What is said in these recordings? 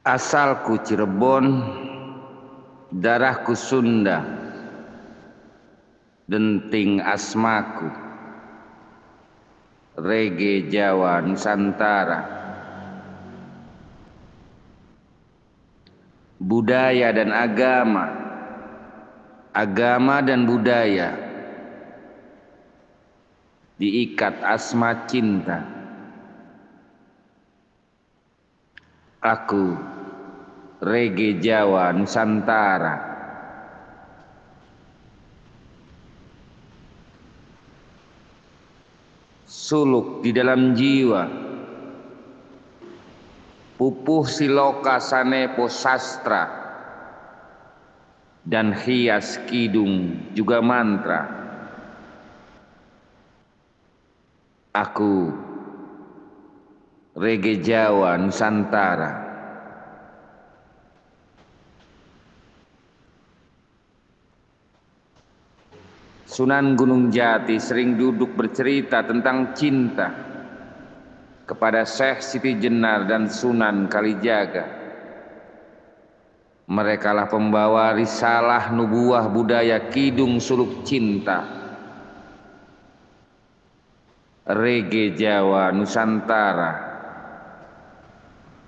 Asalku Cirebon, darahku Sunda, denting asmaku, rege Jawa Nusantara. Budaya dan agama, agama dan budaya diikat asma cinta. Aku rege Jawa Nusantara. Suluk di dalam jiwa, pupuh siloka sanepo sastra, dan hias kidung juga mantra. Aku rege Jawa Nusantara. Sunan Gunung Jati sering duduk bercerita tentang cinta kepada Syekh Siti Jenar dan Sunan Kalijaga. Merekalah pembawa risalah nubuah budaya kidung suluk cinta, rege Jawa Nusantara.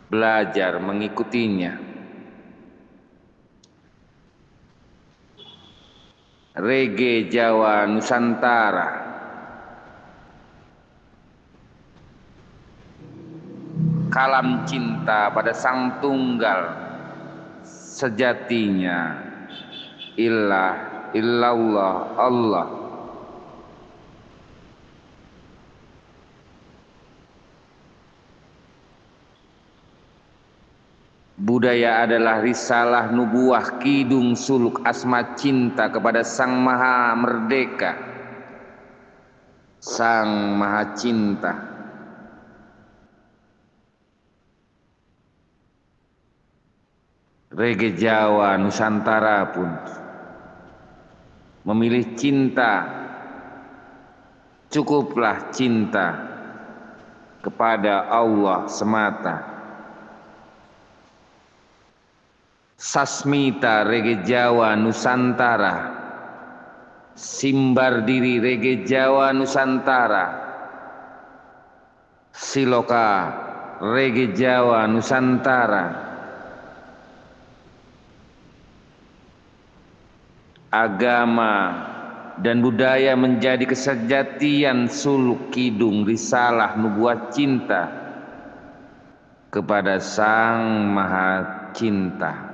Belajar mengikutinya. Rege Jawa Nusantara. Kalam cinta pada Sang Tunggal, sejatinya illallah Allah. Budaya adalah risalah nubuah kidung suluk asma cinta kepada Sang Maha Merdeka, Sang Maha Cinta. Rege Jawa Nusantara pun memilih cinta, cukuplah cinta kepada Allah semata. Sasmita rege Jawa Nusantara, simbar diri rege Jawa Nusantara, siloka rege Jawa Nusantara. Agama dan budaya menjadi kesejatian suluk kidung risalah nubuat cinta kepada Sang Maha Cinta.